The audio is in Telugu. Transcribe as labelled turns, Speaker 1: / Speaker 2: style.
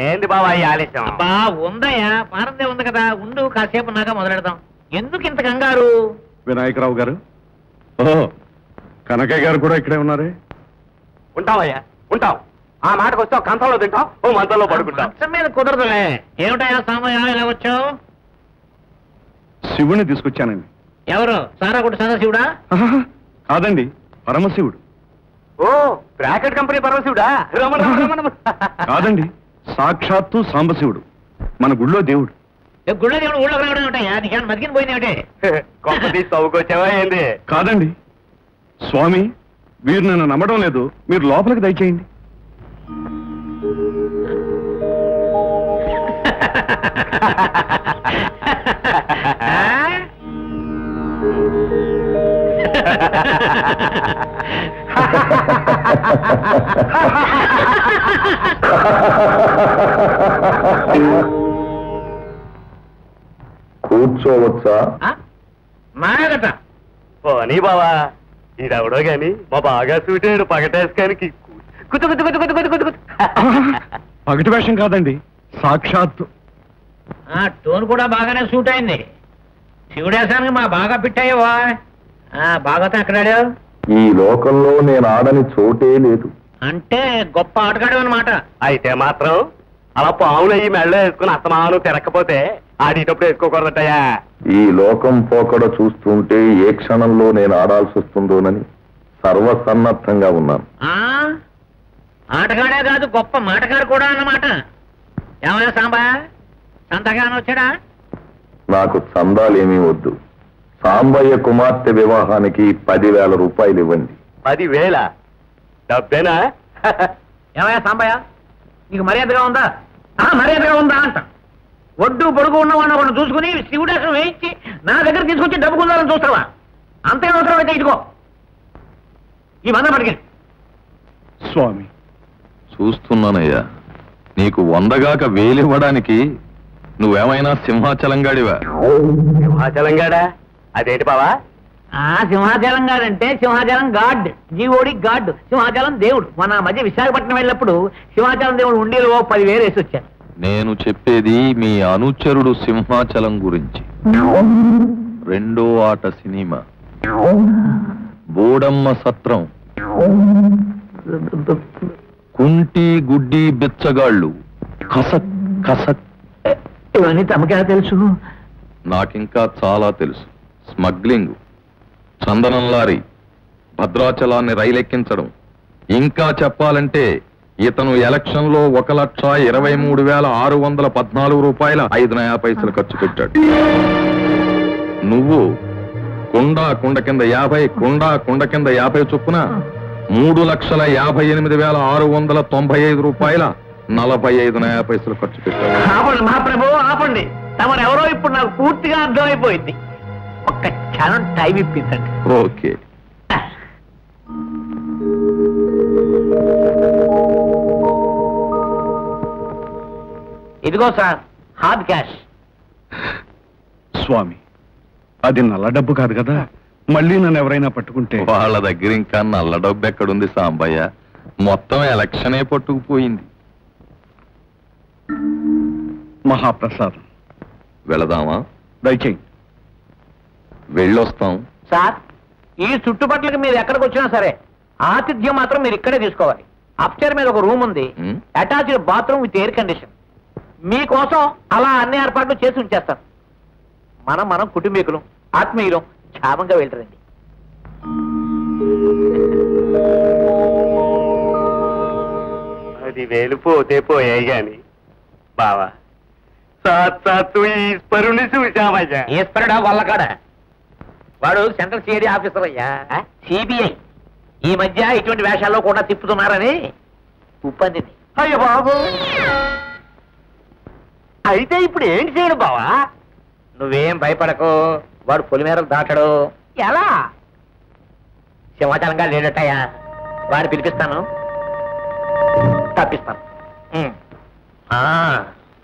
Speaker 1: ఏంది బాబా ఈ ఆలస్యం?
Speaker 2: బా ఉందయ్యా, పారందే ఉంది కదా, ఉండు కాసేపు నాగా మొదలెడదాం. ఎందుకు ఇంత కంగారు?
Speaker 3: వినాయకరావు గారు, ఓహో కనకయ్య గారు కూడా ఇక్కడే ఉన్నారే.
Speaker 1: ఉంటావయ్యా, ఉంటాం. ఆ మాటకు వస్తావు, కంచంలో తింటాం, ఓ మంచంలో పడుకుంటాం.
Speaker 2: మంచం మీద కుదరదులే. ఏమిటయ్యా సామయ్య ఇలా వచ్చావు?
Speaker 3: శివుని తీసుకొచ్చానండి.
Speaker 2: ఎవరు? సారాకుడు సదాశివుడా?
Speaker 3: కాదండి, పరమశివుడు.
Speaker 1: ఓ బ్రాకెట్ కంపెనీ పరమశివుడా? రమణ రమణ.
Speaker 3: కాదండి, సాక్షాత్తు సాంబశివుడు, మన గుళ్ళో దేవుడు.
Speaker 2: గుళ్ళో దేవుడు ఊళ్ళో రావడం ఏమిటయ్యా? నీకేమైనా మతికిన పోయినావుటే?
Speaker 1: గొప్ప తీసి చదువుకొచ్చావా ఏంది?
Speaker 3: కాదండి స్వామి, మీరు నన్ను నమ్మడం లేదు, మీరు లోపలికి దయచేయండి.
Speaker 4: కూర్చోవచ్చా?
Speaker 2: మాగట
Speaker 1: పోనీ బావా, ఈడెవడో గాని మా బాగా సూటాడు పగటేసుకానికి. కుతు కుతు కుతు కుతు కుతు కుతు కుతు.
Speaker 3: పగటి వేషం కాదండి, సాక్షాత్తు.
Speaker 2: టోన్ కూడా బాగానే సూట్ అయింది. శివుడేశానికి మా బాగా పిట్టాయవా? బాగా అక్కడాడు.
Speaker 4: ఈ లోకంలో నేను ఆడని చోటే లేదు.
Speaker 2: అంటే గొప్ప ఆటగాడు అన్నమాట.
Speaker 1: అయితే మాత్రం అలా పాములు అయ్యి మెళ్ళో వేసుకుని అస్తమానం తిరగకపోతే ఆడేటప్పుడు వేసుకోకూడదటయ్యా.
Speaker 4: ఈ లోకం పోకడ చూస్తుంటే ఏ క్షణంలో నేను ఆడాల్సి వస్తుందోనని సర్వసన్నద్ధంగా ఉన్నాను.
Speaker 2: ఆటగాడే కాదు, గొప్ప మాటగాడు కూడా అన్నమాట. ఏమయ్యా సాంబా, సంతగానే వచ్చాడా?
Speaker 4: నాకు చందాలేమీ వద్దు. సాంబయ్య కుమార్తె వివాహానికి 10,000 రూపాయలు ఇవ్వండి.
Speaker 1: 10,000 డబ్బేనా?
Speaker 2: ఏమయ్యా సాంబయ్య, నీకు మర్యాదగా ఉందా? మర్యాదగా ఉందా అంట. ఒడ్డు పొడుగు ఉన్నవాడిని ఒకటి చూసుకుని శివుడేశం వేయించి నా దగ్గర తీసుకొచ్చి డబ్బు కొందాలని చూస్తావా? అంతే అవసరం అయితే ఇదిగో ఈ 100 పట్టుకెళ్ళి.
Speaker 3: స్వామి
Speaker 4: చూస్తున్నానయ్యా, నీకు 100గాక 1000 ఇవ్వడానికి నువ్వేమైనా సింహాచలంగాడివా?
Speaker 1: సింహాచలంగాడా? అదేంటి బావా?
Speaker 2: సింహాచలం గాడంటే సింహాచలం గాడ్, జీవోడి గాడ్, సింహాచలం దేవుడు. మన మధ్య విశాఖపట్నం వెళ్ళినప్పుడు సింహాచలం దేవుడు ఉండేలో 10,000 వేసి వచ్చాను.
Speaker 4: నేను చెప్పేది మీ అనుచరుడు సింహాచలం గురించి. 2వ ఆట సినిమా బోడమ్మ సత్రం, కుంటి గుడ్డి బిచ్చగాళ్ళు, కసక్ కసక్.
Speaker 2: ఇవన్నీ తమకేలా తెలుసు?
Speaker 4: నాకింకా చాలా తెలుసు. స్మగ్లింగ్, చందనం లారీ, భద్రాచలాన్ని రైలెక్కించడం, ఇంకా చెప్పాలంటే ఇతను ఎలక్షన్ లో 1,23,614 రూపాయల 5 పైసలు ఖర్చు పెట్టాడు. నువ్వు కుండ కింద 50, కుండ కింద 50 చొప్పున 3,58,695 రూపాయల 45 పైసలు ఖర్చు పెట్టాడు.
Speaker 2: ఆపండి మహాప్రభు, ఆపండి. తమరెవరో ఇప్పుడు నాకు పూర్తిగా అర్థమైపోయింది. ఒక్క క్షణం టైం ఇప్పించండి.
Speaker 4: ఓకే.
Speaker 2: ఇదిగో సార్, హార్డ్ క్యాష్.
Speaker 3: స్వామి, అది నల్ల డబ్బు కాదు కదా, మళ్ళీ నన్ను ఎవరైనా పట్టుకుంటే?
Speaker 4: వాళ్ళ దగ్గర ఇంకా నల్ల డబ్బు ఎక్కడుంది సాంబయ్య, మొత్తం ఎలక్షనే పట్టుకుపోయింది.
Speaker 3: మహాప్రసాదం.
Speaker 4: వెళదామా?
Speaker 3: దయచేయి.
Speaker 4: వెళ్ళొస్తాం.
Speaker 2: సార్, ఈ చుట్టుపక్కలకి మీరు ఎక్కడికి వచ్చినా సరే ఆతిథ్యం మాత్రం మీరు ఇక్కడే తీసుకోవాలి. అప్స్టైర్ మీద ఒక రూమ్ ఉంది, attached bathroom with air condition. మీకోసం అలా అన్ని ఏర్పాట్లు చేసి ఉంచేస్తాను. మనం కుటుంబీకులు, ఆత్మీయులు, క్షేమంగా వెళ్ళరండి.
Speaker 1: అది 1000 పోతే పోయాయి గాని బావా, సాక్షాత్తు ఈశ్వరుని చూశామయ్యా.
Speaker 2: ఈశ్వరుడా వల్లకాడ? వాడు సెంట్రల్ సిఐడి ఆఫీసర్ అయ్యా, సిబిఐ. ఈ మధ్య ఇటువంటి వేషాల్లో కూడా తిప్పుతున్నారని ఉప్పందింది.
Speaker 1: అయ్యో బాబు, అయితే ఇప్పుడు ఏంటి చేయడు బావా?
Speaker 2: నువ్వేం భయపడకు, వాడు పొలిమేరలు దాటడు. ఎలా? సింహాచలంగా లేడటయ్యా, వాడిని పిలిపిస్తాను, తప్పిస్తాను.